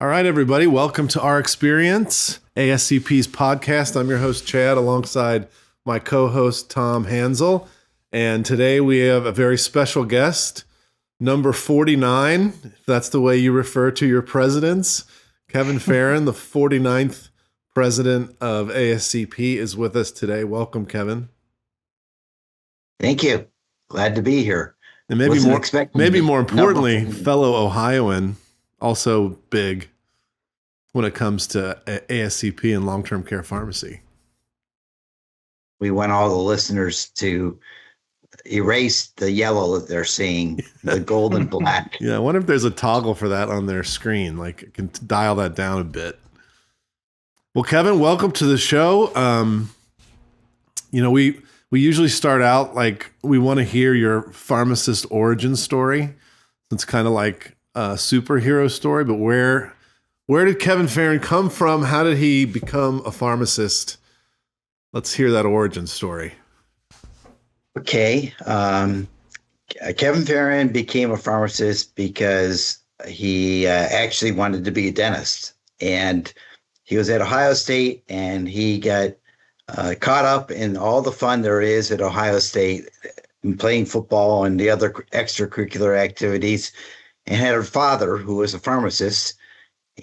All right, everybody, welcome to Rxperience, ASCP's podcast. I'm your host, Chad, alongside my co-host, Tom Hansel. And today we have a very special guest, number 49, if that's the way you refer to your presidents. Kevin Fearon, the 49th president of ASCP, is with us today. Welcome, Kevin. Thank you. Glad to be here. And maybe more importantly, fellow Ohioan, also big when it comes to ASCP and long-term care pharmacy. We want all the listeners to erase the yellow that they're seeing, the gold and black. Yeah, I wonder if there's a toggle for that on their screen, like it can dial that down a bit. Well, Kevin, welcome to the show. We usually start out like we want to hear your pharmacist origin story. It's kind of like a superhero story, but where did Kevin Fearon come from? How did he become a pharmacist? Let's hear that origin story. Okay. Kevin Fearon became a pharmacist because he actually wanted to be a dentist. And he was at Ohio State and he got caught up in all the fun there is at Ohio State, playing football and the other extracurricular activities, and had a father who was a pharmacist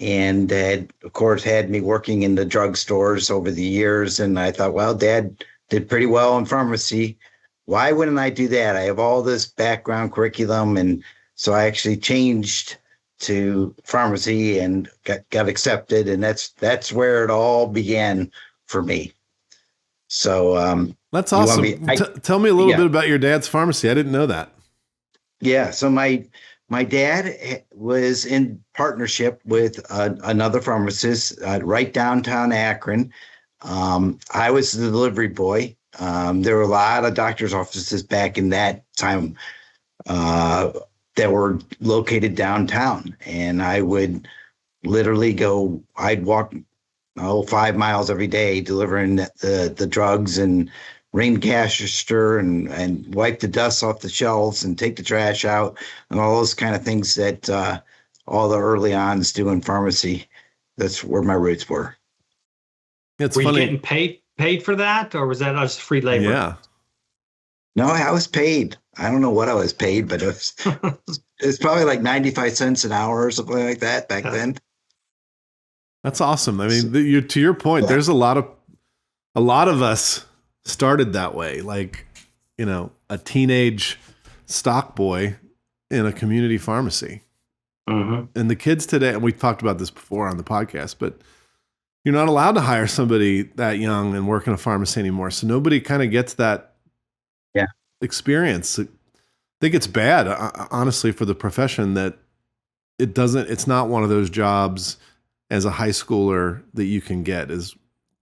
and had, of course, had me working in the drugstores over the years. And I thought, well, Dad did pretty well in pharmacy. Why wouldn't I do that? I have all this background curriculum. And so I actually changed to pharmacy and got accepted. And that's where it all began for me. So that's awesome. Tell me a little bit about your dad's pharmacy. I didn't know that. Yeah. So my dad was in partnership with another pharmacist right downtown Akron. I was the delivery boy. There were a lot of doctor's offices back in that time that were located downtown. And I would literally I'd walk 5 miles every day delivering the drugs and ring cash register and wipe the dust off the shelves and take the trash out and all those kind of things that all the early ons do in pharmacy. That's where my roots were. It's funny. You getting paid for that, or was that just free labor? Yeah. No, I was paid. I don't know what I was paid, but it was probably like 95 cents an hour or something like that back then. That's awesome. I mean, to your point, there's a lot of us started that way, like, a teenage stock boy in a community pharmacy. Mm-hmm. And the kids today, and we've talked about this before on the podcast, but you're not allowed to hire somebody that young and work in a pharmacy anymore. So nobody kind of gets that experience. I think it's bad, honestly, for the profession that it's not one of those jobs as a high schooler that you can get is,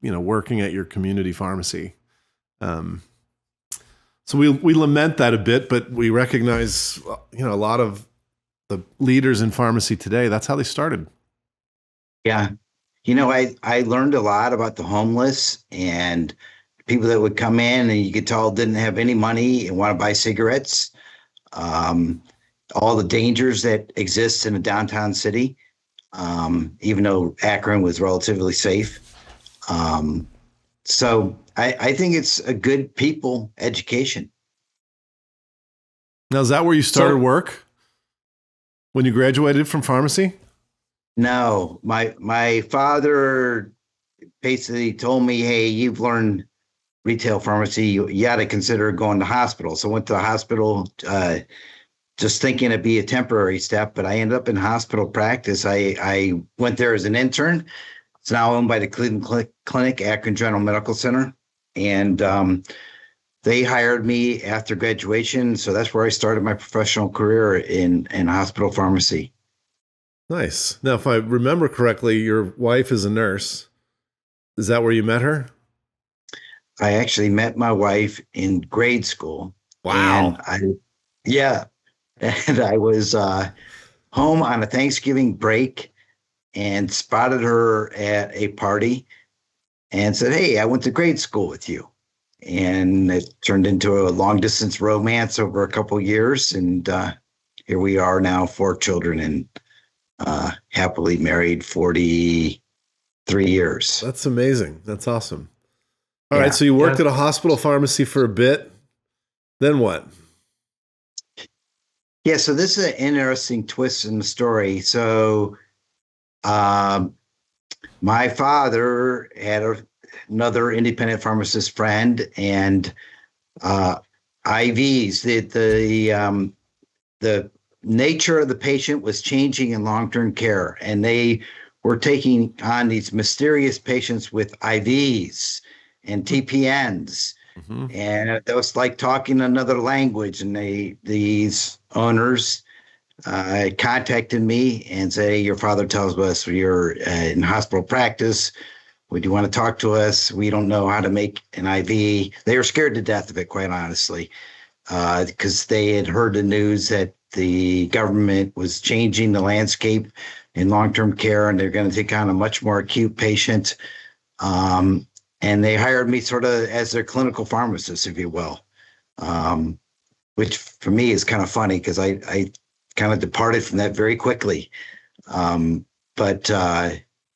working at your community pharmacy. So we lament that a bit, but we recognize, a lot of the leaders in pharmacy today, that's how they started. Yeah. I learned a lot about the homeless and people that would come in and you could tell didn't have any money and want to buy cigarettes. All the dangers that exist in a downtown city, even though Akron was relatively safe. So I think it's a good people education. Now, is that where you started work when you graduated from pharmacy? No, my father basically told me, hey, you've learned retail pharmacy. You got to consider going to hospital. So I went to the hospital just thinking it'd be a temporary step, but I ended up in hospital practice. I went there as an intern. It's now owned by the Cleveland Clinic, Akron General Medical Center. And they hired me after graduation. So that's where I started my professional career in hospital pharmacy. Nice. Now, if I remember correctly, your wife is a nurse. Is that where you met her? I actually met my wife in grade school. Wow. And I was home on a Thanksgiving break and spotted her at a party and said, hey, I went to grade school with you. And it turned into a long distance romance over a couple of years. And here we are now, 4 children and happily married 43 years. That's amazing. That's awesome. All right. So you worked at a hospital pharmacy for a bit. Then what? Yeah. So this is an interesting twist in the story. So my father had another independent pharmacist friend, and IVs, the nature of the patient was changing in long-term care, and they were taking on these mysterious patients with IVs and TPNs. Mm-hmm. And it was like talking another language. And these owners contacted me and say, your father tells us you're in hospital practice. Would you want to talk to us? We don't know how to make an IV. They were scared to death of it, quite honestly, because they had heard the news that the government was changing the landscape in long-term care, and they're going to take on a much more acute patient. And they hired me sort of as their clinical pharmacist, if you will, which for me is kind of funny because I kind of departed from that very quickly. But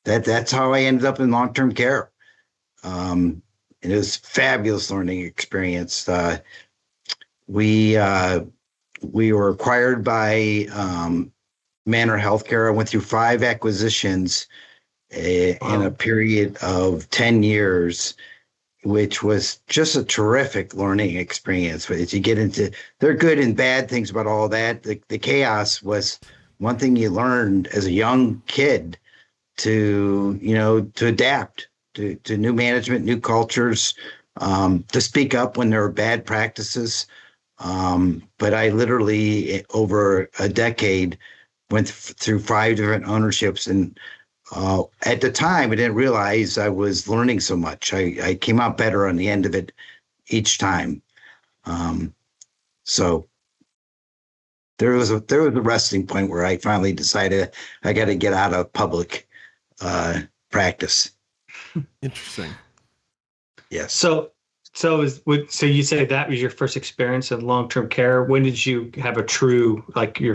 that's how I ended up in long-term care. And it was a fabulous learning experience. We were acquired by Manor Healthcare. I went through 5 acquisitions in a period of 10 years, which was just a terrific learning experience. But as you get into, there are good and bad things about all that. The chaos was one thing you learned as a young kid to adapt to new management, new cultures, to speak up when there are bad practices. But I literally, over a decade, went through 5 different ownerships. And at the time, I didn't realize I was learning so much. I came out better on the end of it each time. So there was a resting point where I finally decided I got to get out of public practice. Interesting. Yes. So you say that was your first experience in long-term care. When did you have your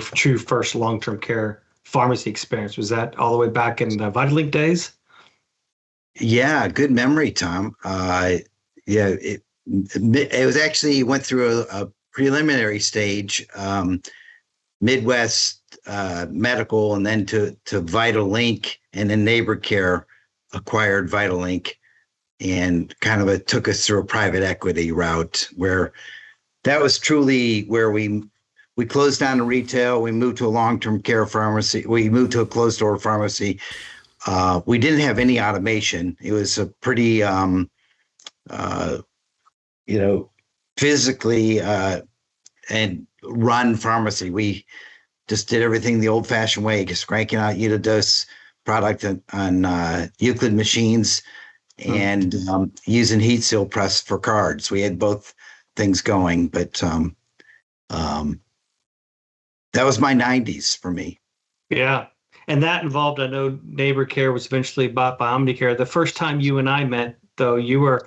true first long-term care pharmacy experience? Was that all the way back in the VitaLink days? Yeah, good memory, Tom. It was actually went through a preliminary stage, Midwest Medical, and then to VitaLink, and then Neighbor Care acquired VitaLink, and kind of took us through a private equity route, where that was truly where we closed down the retail. We moved to a long-term care pharmacy. We moved to a closed-door pharmacy. We didn't have any automation. It was a pretty, physically and run pharmacy. We just did everything the old-fashioned way, just cranking out Unidose product on Euclid machines and using heat seal press for cards. We had both things going, but that was my 90s for me. Yeah. And that involved, I know Neighbor Care was eventually bought by Omnicare. The first time you and I met, though, you were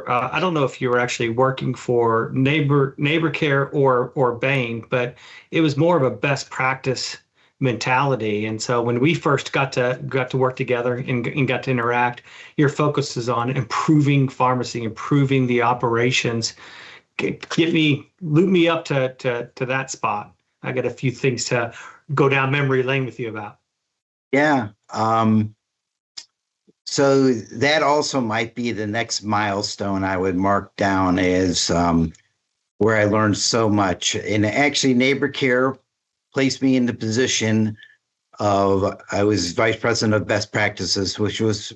I don't know if you were actually working for Neighbor Care or Bain, but it was more of a best practice mentality. And so when we first got to work together and got to interact, your focus is on improving pharmacy, improving the operations. Loop me up to that spot. I got a few things to go down memory lane with you about. Yeah. So that also might be the next milestone I would mark down as where I learned so much. And actually, Neighbor Care placed me in the position of, I was vice president of best practices, which was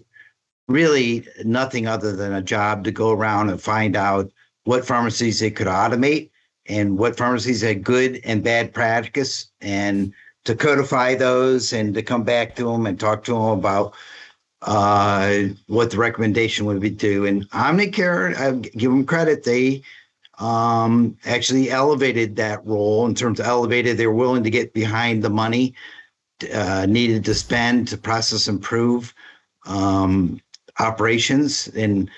really nothing other than a job to go around and find out what pharmacies they could automate and what pharmacies had good and bad practice, and to codify those and to come back to them and talk to them about what the recommendation would be to. And Omnicare, I give them credit, they actually elevated that role. In terms of elevated, they were willing to get behind the money needed to spend to process improve operations. And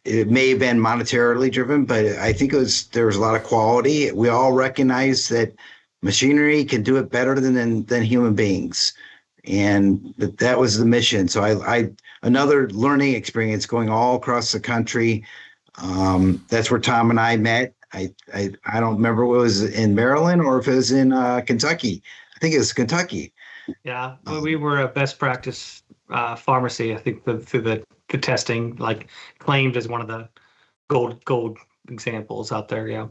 it may have been monetarily driven, but I think there was a lot of quality. We all recognize that machinery can do it better than human beings. And that was the mission. So I another learning experience going all across the country. That's where Tom and I met. I don't remember if it was in Maryland or if it was in Kentucky. I think it was Kentucky. Yeah, well, we were a best practice pharmacy. I think through the testing, like claimed as one of the gold examples out there. Yeah.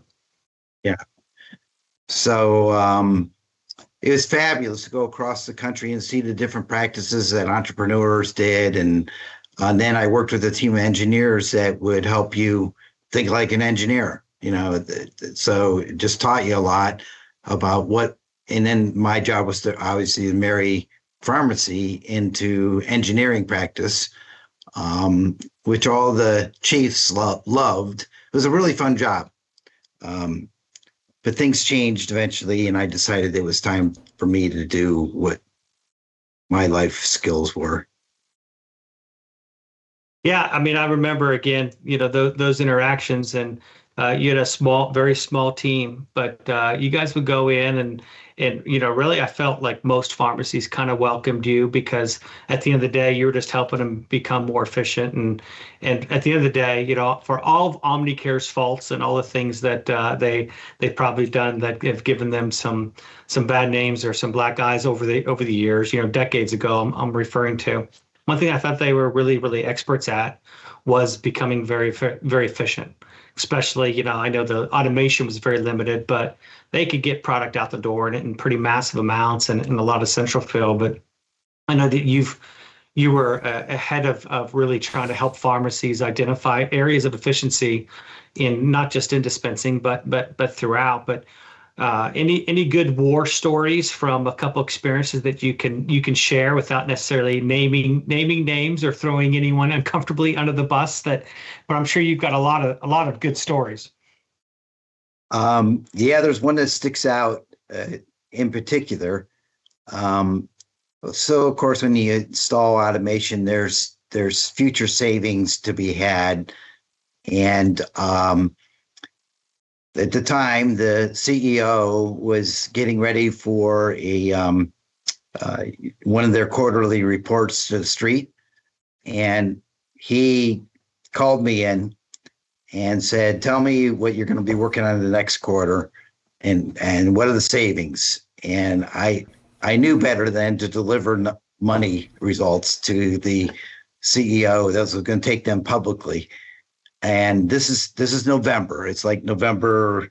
Yeah. So it was fabulous to go across the country and see the different practices that entrepreneurs did. And then I worked with a team of engineers that would help you think like an engineer, so it just taught you a lot about what, and then my job was to obviously marry pharmacy into engineering practice, which all the chiefs loved. It was a really fun job. But things changed eventually, and I decided it was time for me to do what my life skills were. Yeah, I mean, I remember again, those interactions, and you had a very small team, but you guys would go in and really, I felt like most pharmacies kind of welcomed you because at the end of the day, you were just helping them become more efficient, and at the end of the day, for all of Omnicare's faults and all the things that they've probably done that have given them some bad names or some black eyes over the years, decades ago, I'm referring to. One thing I thought they were really, really experts at was becoming very, very efficient. Especially, I know the automation was very limited, but they could get product out the door in pretty massive amounts and a lot of central fill. But I know that you were ahead of really trying to help pharmacies identify areas of efficiency in not just in dispensing, but throughout. But any good war stories from a couple experiences that you can share without necessarily naming names or throwing anyone uncomfortably under the bus? But I'm sure you've got a lot of good stories. Yeah, there's one that sticks out in particular. So of course, when you install automation, there's future savings to be had, and at the time, the CEO was getting ready for one of their quarterly reports to the street, and he called me in and said, "Tell me what you're going to be working on in the next quarter, and what are the savings?" And I knew better than to deliver money results to the CEO. That was going to take them publicly. And this is November. It's like November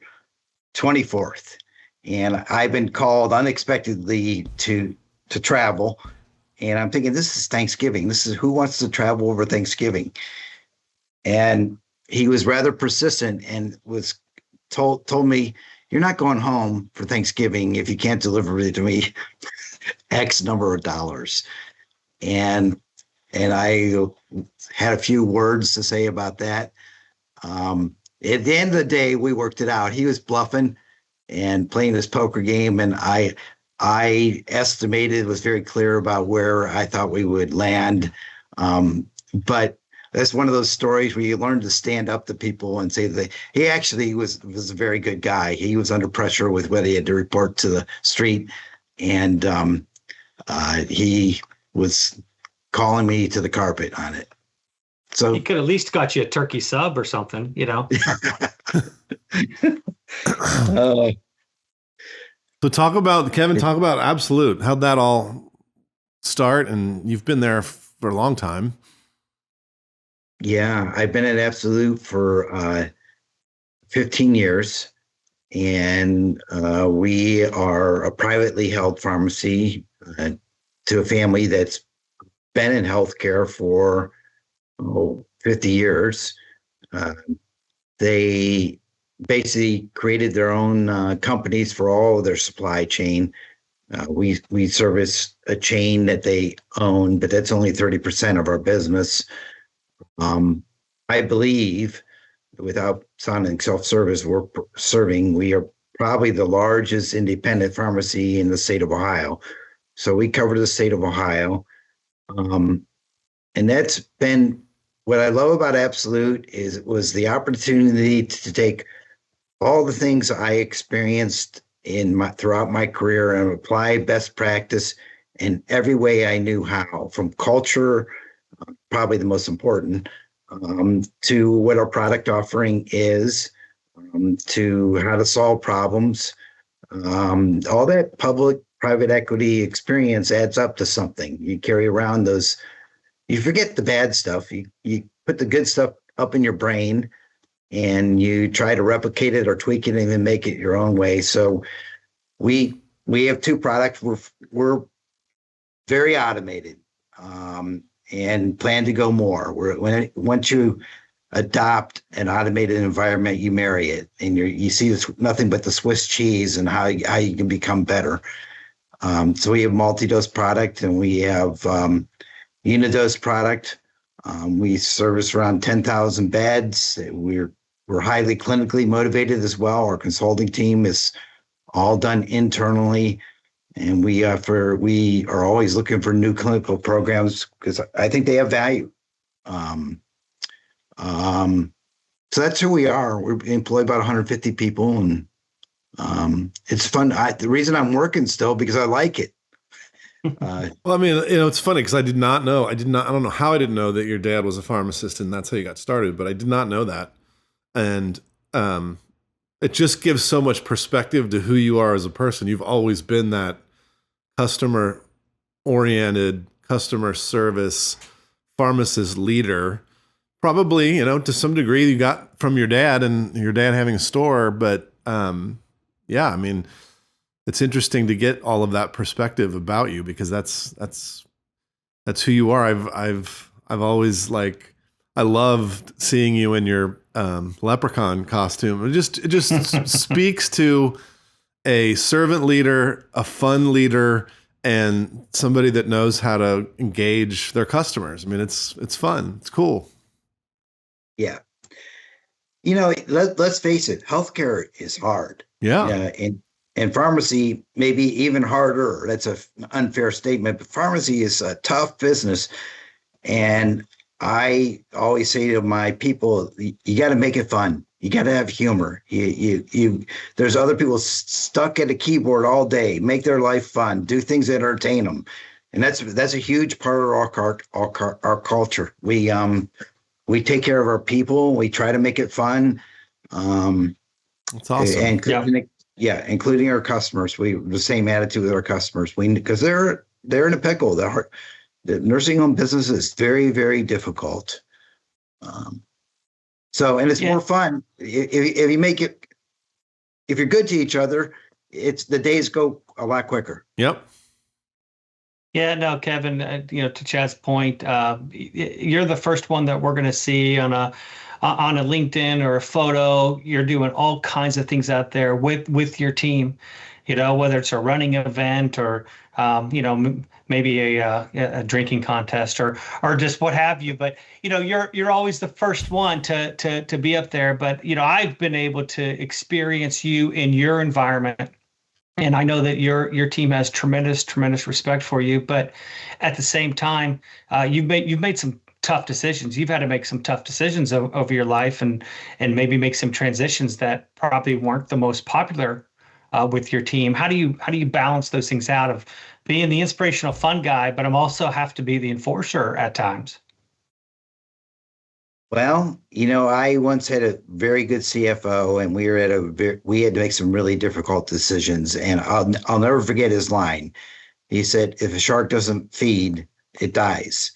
24th. And I've been called unexpectedly to travel. And I'm thinking, this is Thanksgiving. This is who wants to travel over Thanksgiving? And he was rather persistent and was told me, "You're not going home for Thanksgiving if you can't deliver it to me X number of dollars." And I had a few words to say about that. At the end of the day, we worked it out. He was bluffing and playing this poker game, and I estimated, was very clear about where I thought we would land. But that's one of those stories where you learn to stand up to people and say that he actually was a very good guy. He was under pressure with what he had to report to the street, and he was calling me to the carpet on it. So he could at least got you a turkey sub or something, So talk about Absolute. How'd that all start? And you've been there for a long time. Yeah, I've been at Absolute for 15 years, and we are a privately held pharmacy to a family that's been in healthcare for 50 years. They basically created their own companies for all of their supply chain. We service a chain that they own, but that's only 30% of our business. I believe, without sounding self-service, we are probably the largest independent pharmacy in the state of Ohio. So we cover the state of Ohio. And that's been what I love about Absolute was the opportunity to take all the things I experienced throughout my career and apply best practice in every way I knew how, from culture, probably the most important, to what our product offering is, to how to solve problems. All that public private equity experience adds up to something. You carry around those, you forget the bad stuff. You put the good stuff up in your brain and you try to replicate it or tweak it and then make it your own way. So we have two products. We're very automated, and plan to go more. Once you adopt an automated environment, you marry it, and you see this nothing but the Swiss cheese and how you can become better. So we have multi-dose product and we have unidose product. We service around 10,000 beds. We're highly clinically motivated as well. Our consulting team is all done internally, and we are always looking for new clinical programs because I think they have value. So that's who we are. We employ about 150 people, and it's fun. The reason I'm working still because I like it. Well, I mean, it's funny because I don't know how I didn't know that your dad was a pharmacist and that's how you got started, but I did not know that. And it just gives so much perspective to who you are as a person. You've always been that customer oriented, customer service, pharmacist leader. Probably, to some degree you got from your dad and your dad having a store, but yeah, I mean, it's interesting to get all of that perspective about you because that's who you are. I've always I loved seeing you in your leprechaun costume. It just speaks to a servant leader, a fun leader, and somebody that knows how to engage their customers. I mean, it's fun. It's cool. Yeah. Let's face it, healthcare is hard. Yeah. And pharmacy maybe even harder. That's an unfair statement, but pharmacy is a tough business. And I always say to my people, you got to make it fun. You got to have humor. There's other people stuck at a keyboard all day. Make their life fun. Do things that entertain them, and that's a huge part of our culture. We take care of our people. We try to make it fun. That's awesome. Including our customers. We have the same attitude with our customers. Because they're in a pickle. The nursing home business is very, very difficult. And it's more fun if you make it. If you're good to each other, the days go a lot quicker. Yep. Yeah, no, Kevin, to Chad's point, you're the first one that we're going to see on a LinkedIn or a photo. You're doing all kinds of things out there with your team, whether it's a running event or, maybe a drinking contest or just what have you. But, you're always the first one to be up there. But, I've been able to experience you in your environment. And I know that your team has tremendous respect for you, but at the same time, you've made some tough decisions. You've had to make some tough decisions over your life, and maybe make some transitions that probably weren't the most popular with your team. How do you balance those things out of being the inspirational fun guy, but I'm also have to be the enforcer at times? Well, I once had a very good CFO, and we had to make some really difficult decisions. And I'll never forget his line. He said, "If a shark doesn't feed, it dies."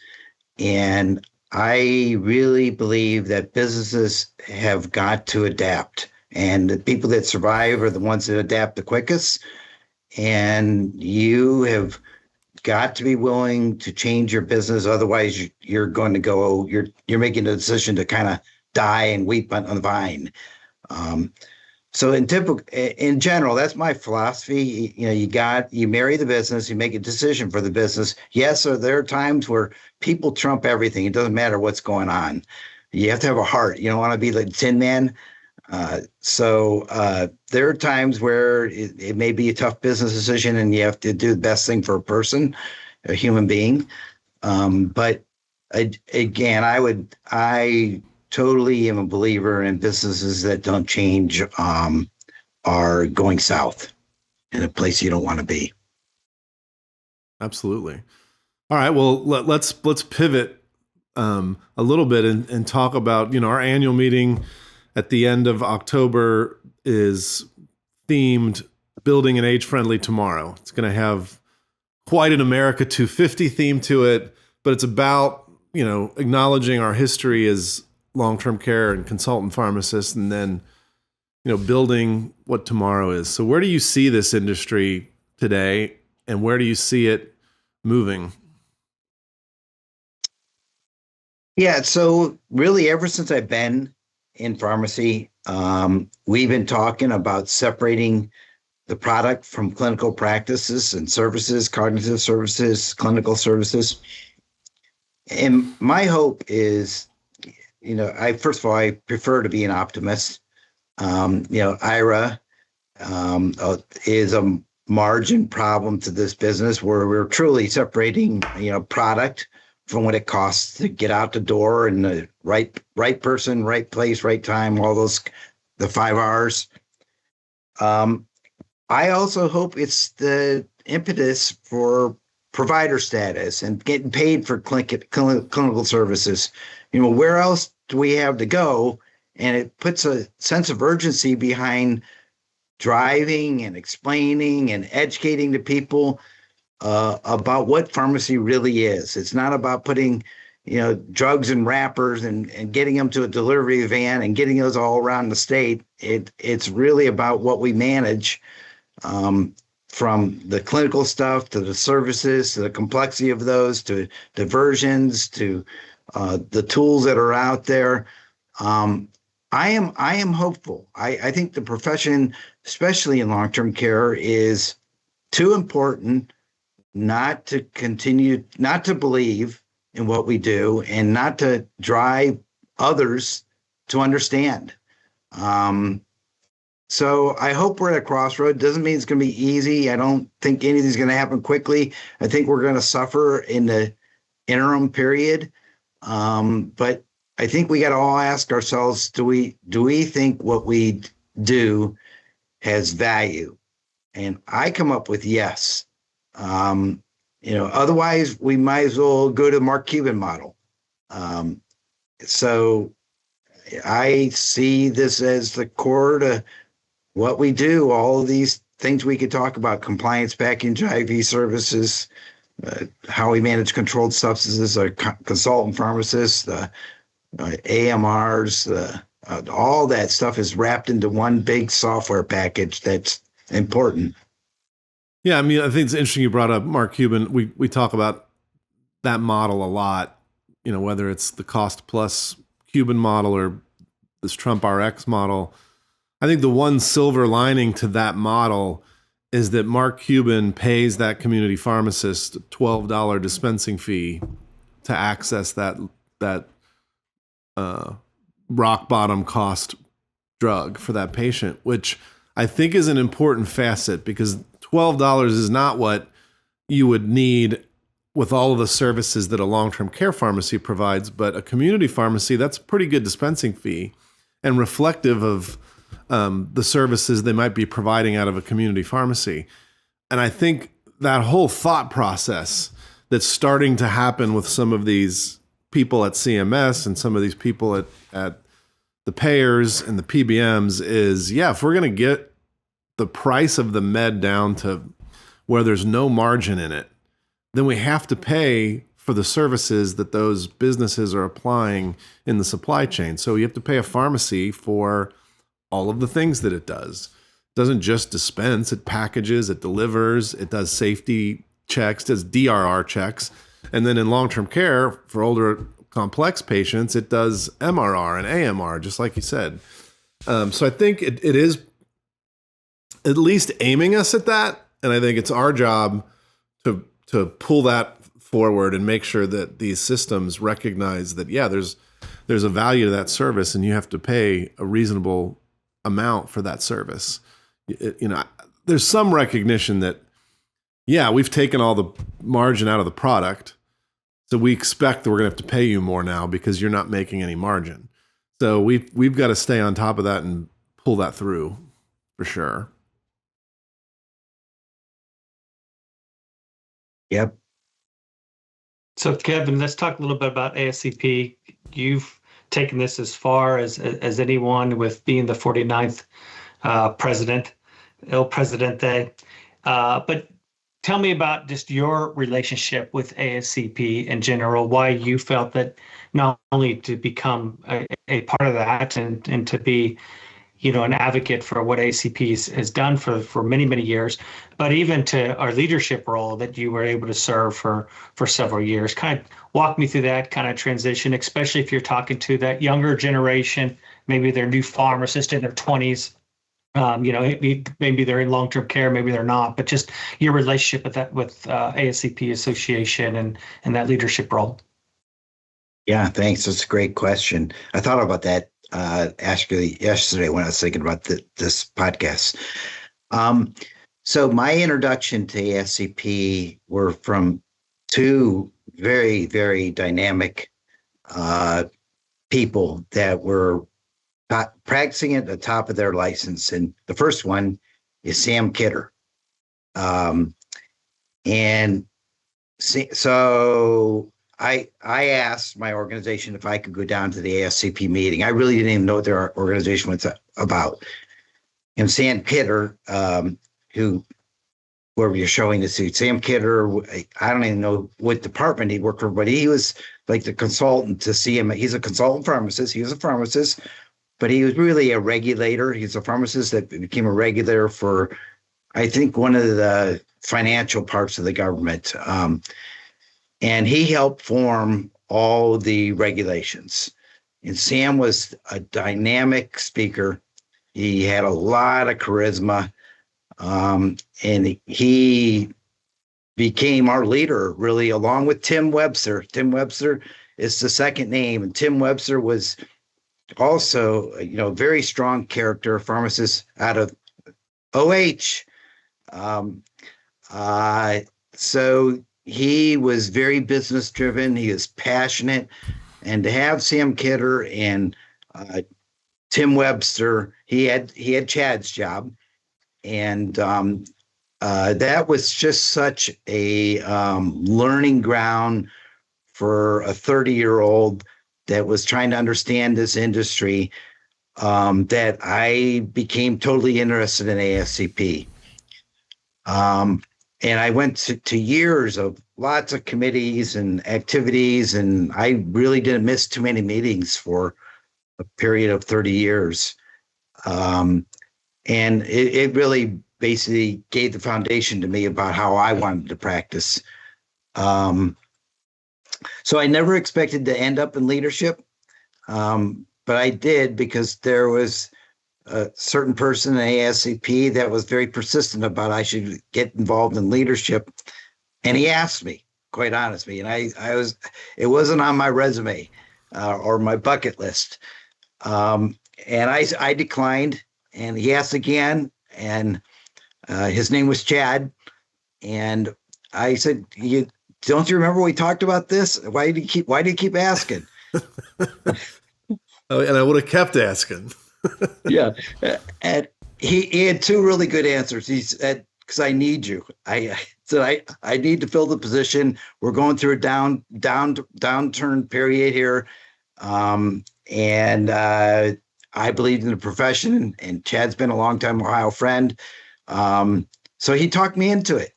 And I really believe that businesses have got to adapt, and the people that survive are the ones that adapt the quickest. And you have got to be willing to change your business. Otherwise, you're going to go, you're making a decision to kind of die and weep on the vine. So in general, that's my philosophy. You marry the business, you make a decision for the business. Yes, so there are times where people trump everything. It doesn't matter what's going on. You have to have a heart. You don't want to be like Tin Man. So there are times where it may be a tough business decision and you have to do the best thing for a person, a human being. But again, I totally am a believer in businesses that don't change are going south. in a place you don't want to be. Absolutely. All right. Well, let's pivot a little bit and talk about, our annual meeting at the end of October is themed Building an Age-Friendly Tomorrow. It's going to have quite an America 250 theme to it, but it's about, acknowledging our history as long-term care and consultant pharmacists, and then, building what tomorrow is. So where do you see this industry today, and where do you see it moving? Yeah, so really ever since I've been in pharmacy, we've been talking about separating the product from clinical practices and services, cognitive services, clinical services. And my hope is, first of all, I prefer to be an optimist. IRA is a margin problem to this business where we're truly separating, product from what it costs to get out the door and the right person, right place, right time, all those, the 5 R's. I also hope it's the impetus for provider status and getting paid for clinical services. Where else do we have to go? And it puts a sense of urgency behind driving and explaining and educating the people about what pharmacy really is. It's not about putting, drugs in wrappers and getting them to a delivery van and getting those all around the state. It's really about what we manage, from the clinical stuff to the services, to the complexity of those, to diversions, to the tools that are out there. I am hopeful. I think the profession, especially in long-term care, is too important not to believe in what we do and not to drive others to understand. So I hope we're at a crossroad. Doesn't mean it's going to be easy. I don't think anything's going to happen quickly. I think we're going to suffer in the interim period. But I think we got to all ask ourselves, do we think what we do has value? And I come up with yes. Otherwise we might as well go to Mark Cuban model. So I see this as the core to what we do. All of these things we could talk about: compliance package, IV services, how we manage controlled substances, our consultant pharmacists, the AMRs, all that stuff is wrapped into one big software package that's important. Yeah, I mean, I think it's interesting you brought up Mark Cuban. We talk about that model a lot, whether it's the cost plus Cuban model or this Trump RX model. I think the one silver lining to that model is that Mark Cuban pays that community pharmacist a $12 dispensing fee to access that rock bottom cost drug for that patient, which I think is an important facet, because $12 is not what you would need with all of the services that a long-term care pharmacy provides, but a community pharmacy, that's a pretty good dispensing fee and reflective of the services they might be providing out of a community pharmacy. And I think that whole thought process that's starting to happen with some of these people at CMS and some of these people at the payers and the PBMs is, if we're going to get the price of the med down to where there's no margin in it, then we have to pay for the services that those businesses are applying in the supply chain. So you have to pay a pharmacy for all of the things that it does. It doesn't just dispense, it packages, it delivers, it does safety checks, does DRR checks. And then in long-term care for older complex patients, it does MRR and AMR, just like you said. So I think it is at least aiming us at that. And I think it's our job to pull that forward and make sure that these systems recognize that, there's a value to that service and you have to pay a reasonable amount for that service. There's some recognition that, we've taken all the margin out of the product, so we expect that we're going to have to pay you more now because you're not making any margin. So we've got to stay on top of that and pull that through for sure. Yep. So, Kevin, let's talk a little bit about ASCP. You've taken this as far as anyone with being the 49th president, El Presidente. But tell me about just your relationship with ASCP in general, why you felt that not only to become a part of that and to be an advocate for what ACP has done for many, many years, but even to our leadership role that you were able to serve for several years. Kind of walk me through that kind of transition, especially if you're talking to that younger generation, maybe they're new pharmacists in their 20s. Maybe they're in long-term care, maybe they're not, but just your relationship with ASCP Association and that leadership role. Yeah, thanks. That's a great question. I thought about that actually yesterday when I was thinking about this podcast. So my introduction to ASCP were from two very, very dynamic people that were practicing at the top of their license. And the first one is Sam Kidder. And so I asked my organization if I could go down to the ASCP meeting. I really didn't even know what their organization was about. And Sam Kidder, where you're showing this, Sam Kidder, I don't even know what department he worked for, but he was like the consultant to see him. He's a consultant pharmacist. He was a pharmacist, but he was really a regulator. He's a pharmacist that became a regulator for, I think, one of the financial parts of the government. And he helped form all the regulations. And Sam was a dynamic speaker. He had a lot of charisma. And he became our leader, really, along with Tim Webster. Tim Webster is the second name. And Tim Webster was also, very strong character, pharmacist out of OH. So he was very business driven. He was passionate, and to have Sam Kidder and Tim Webster, he had Chad's job, and that was just such a learning ground for a 30-year-old that was trying to understand this industry, that I became totally interested in ASCP. And I went to years of lots of committees and activities, and I really didn't miss too many meetings for a period of 30 years. And it really basically gave the foundation to me about how I wanted to practice. So I never expected to end up in leadership, but I did because there was a certain person in ASCP that was very persistent about I should get involved in leadership. And he asked me, quite honestly, and it wasn't on my resume or my bucket list. And I declined, and he asked again, and his name was Chad. And I said, don't you remember we talked about this? Why do you keep asking? Oh, and I would have kept asking. Yeah. And he had two really good answers. He said, because I need you. I said, I need to fill the position. We're going through a downturn period here. And I believed in the profession, and Chad's been a longtime Ohio friend. So he talked me into it.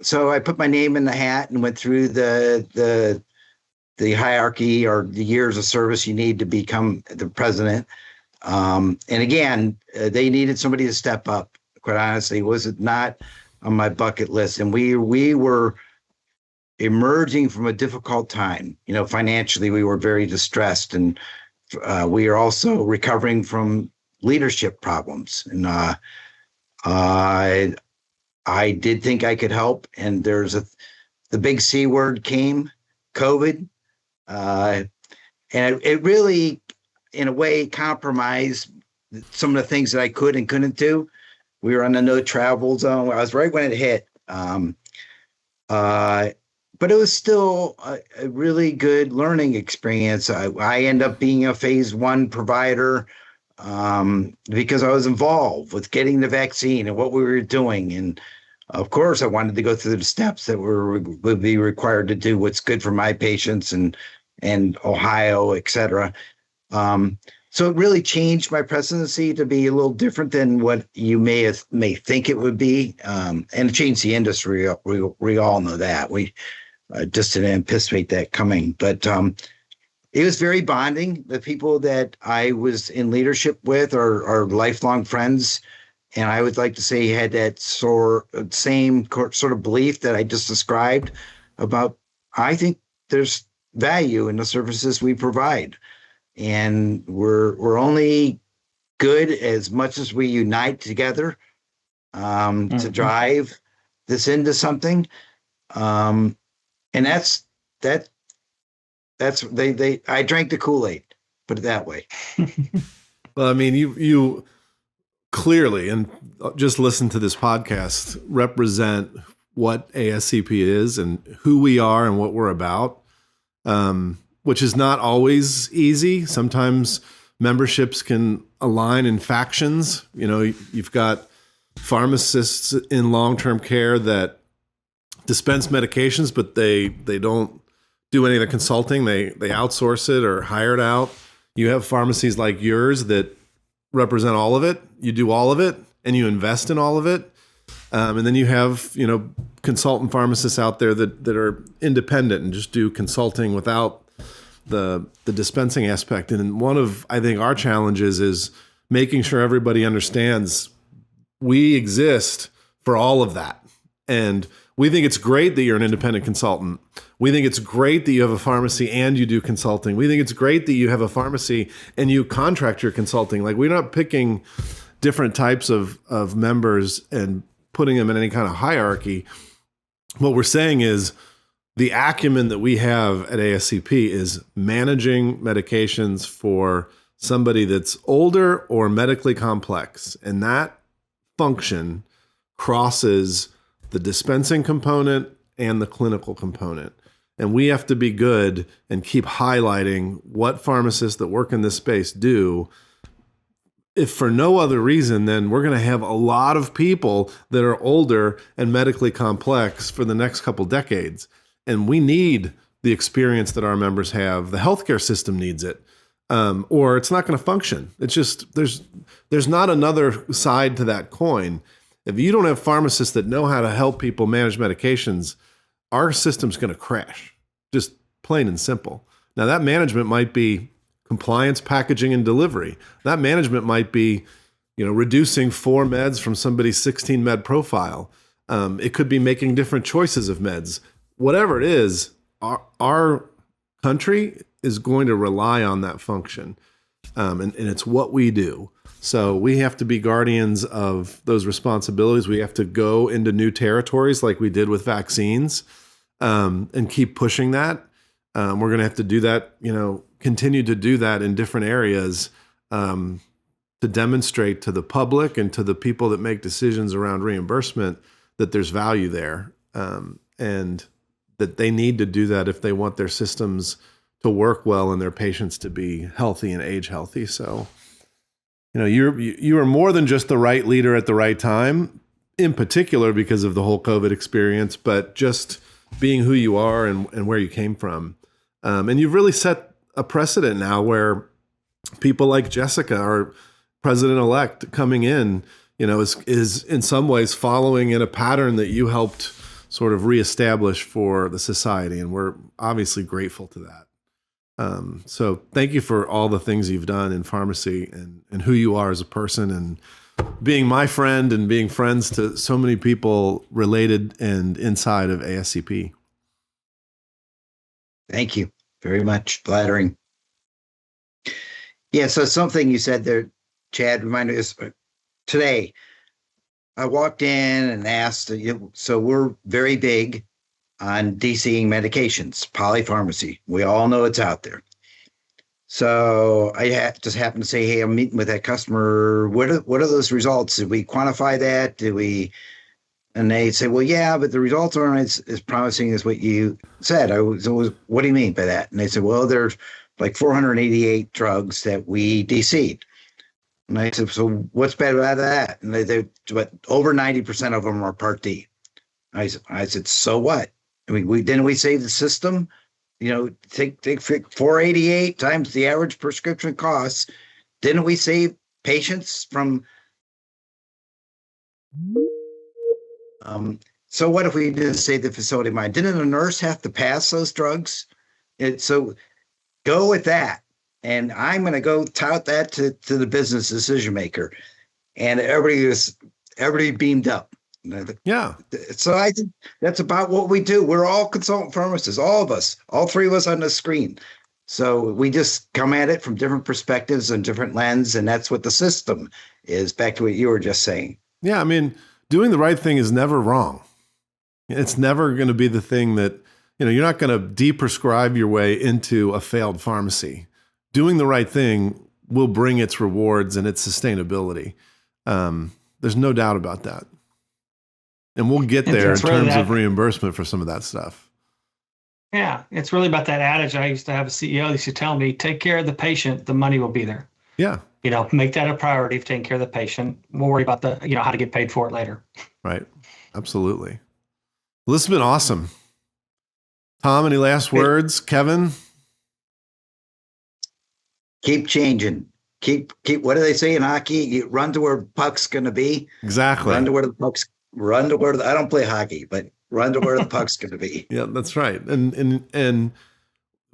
So I put my name in the hat and went through the hierarchy or the years of service you need to become the president. And again, they needed somebody to step up. Quite honestly, it was not on my bucket list. And we were emerging from a difficult time. Financially, we were very distressed, and we are also recovering from leadership problems. And I did think I could help. And the big C word came, COVID. And it really, in a way, compromised some of the things that I could and couldn't do. We were on the no travel zone. I was right when it hit. But it was still a really good learning experience. I ended up being a phase 1 provider because I was involved with getting the vaccine and what we were doing. And of course, I wanted to go through the steps that would be required to do what's good for my patients and Ohio, et cetera. So it really changed my presidency to be a little different than what you may think it would be, and it changed the industry. We all know that. We just didn't anticipate that coming, but it was very bonding. The people that I was in leadership with are lifelong friends. And I would like to say he had that same sort of belief that I just described about, I think there's value in the services we provide. And we're only good as much as we unite together to drive this into something. And that's I drank the Kool-Aid, put it that way. Well, I mean, you clearly, and just listen to this podcast, represent what ASCP is and who we are and what we're about, which is not always easy. Sometimes memberships can align in factions. You know, you've got pharmacists in long-term care that dispense medications, but they don't do any of the consulting. They outsource it or hire it out. You have pharmacies like yours that represent all of it. You do all of it and you invest in all of it. And then you have, consultant pharmacists out there that are independent and just do consulting without the dispensing aspect. And one of, I think, our challenges is making sure everybody understands we exist for all of that. And we think it's great that you're an independent consultant. We think it's great that you have a pharmacy and you do consulting. We think it's great that you have a pharmacy and you contract your consulting. Like, we're not picking different types of members and putting them in any kind of hierarchy. What we're saying is the acumen that we have at ASCP is managing medications for somebody that's older or medically complex. And that function crosses the dispensing component and the clinical component. And we have to be good and keep highlighting what pharmacists that work in this space do. If for no other reason, then we're going to have a lot of people that are older and medically complex for the next couple decades. And we need the experience that our members have. The healthcare system needs it, or it's not going to function. It's just, there's not another side to that coin. If you don't have pharmacists that know how to help people manage medications, our system's going to crash, just plain and simple. Now, that management might be compliance, packaging, and delivery. That management might be, reducing 4 meds from somebody's 16 med profile. It could be making different choices of meds. Whatever it is, our country is going to rely on that function, and it's what we do. So we have to be guardians of those responsibilities. We have to go into new territories like we did with vaccines, and keep pushing that. We're going to have to do that, continue to do that in different areas, to demonstrate to the public and to the people that make decisions around reimbursement that there's value there, and that they need to do that if they want their systems to work well and their patients to be healthy and age healthy. So, you are more than just the right leader at the right time, in particular because of the whole COVID experience, but just being who you are and where you came from. And you've really set a precedent now where people like Jessica, our president-elect, coming in, is in some ways following in a pattern that you helped sort of reestablish for the society. And we're obviously grateful to that. So thank you for all the things you've done in pharmacy and who you are as a person, and being my friend and being friends to so many people related and inside of ASCP. Thank you very much. Flattering. Yeah, so something you said there, Chad, reminded us today. I walked in and asked, so we're very big on DCing medications, polypharmacy. We all know it's out there. So I just happened to say, hey, I'm meeting with that customer. What are those results? Did we quantify that? And they say, well, yeah, but the results aren't as promising as what you said. What do you mean by that? And they said, well, there's like 488 drugs that we DC'd. And I said, so what's bad about that? And but over 90% of them are Part D. I said, so what? I mean, didn't we save the system? Take 488 times the average prescription costs. Didn't we save patients from? So what if we didn't save the facility mind? Didn't a nurse have to pass those drugs? So go with that. And I'm going to go tout that to the business decision maker. And everybody beamed up. Yeah. So I think that's about what we do. We're all consultant pharmacists, all of us, all three of us on the screen. So we just come at it from different perspectives and different lens. And that's what the system is, back to what you were just saying. Yeah. I mean, doing the right thing is never wrong. It's never going to be the thing that, you're not going to deprescribe your way into a failed pharmacy. Doing the right thing will bring its rewards and its sustainability. There's no doubt about that. And we'll get there in terms of reimbursement for some of that stuff. Yeah, it's really about that adage. I used to have a CEO that used to tell me, take care of the patient, the money will be there. Yeah. Make that a priority of taking care of the patient. We'll worry about how to get paid for it later. Right. Absolutely. Well, this has been awesome. Tom, any last words? Kevin? Keep changing. Keep. What do they say in hockey? You run to where the puck's going to be. Exactly. Run to where I don't play hockey, but run to where the puck's going to be. Yeah, that's right. And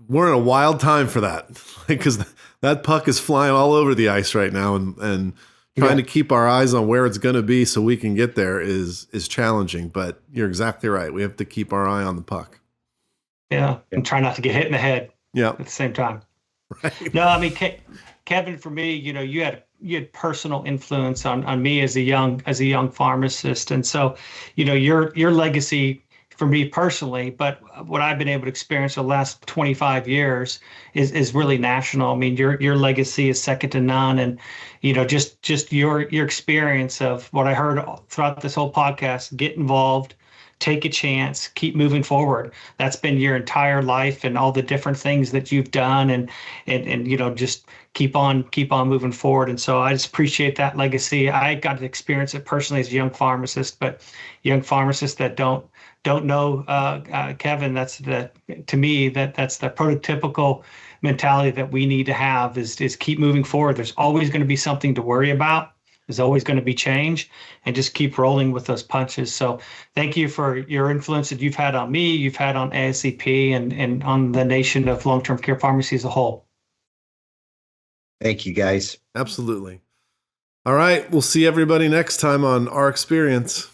we're in a wild time for that, because that puck is flying all over the ice right now, and trying to keep our eyes on where it's going to be so we can get there is challenging. But you're exactly right. We have to keep our eye on the puck. Yeah, and try not to get hit in the head. Yeah, at the same time. Right. No, I mean, Kevin, for me, you had personal influence on me as a young pharmacist, and so, your legacy for me personally, but what I've been able to experience the last 25 years is really national. I mean, your legacy is second to none, and just your experience of what I heard throughout this whole podcast. Get involved. Take a chance, keep moving forward. That's been your entire life, and all the different things that you've done, and just keep on moving forward. And so I just appreciate that legacy. I got to experience it personally as a young pharmacist, but young pharmacists that don't know Kevin, that's to me that's the prototypical mentality that we need to have is keep moving forward. There's always going to be something to worry about. There's always going to be change, and just keep rolling with those punches. So thank you for your influence that you've had on me, you've had on ASCP, and on the nation of long-term care pharmacy as a whole. Thank you, guys. Absolutely. All right. We'll see everybody next time on Rxperience.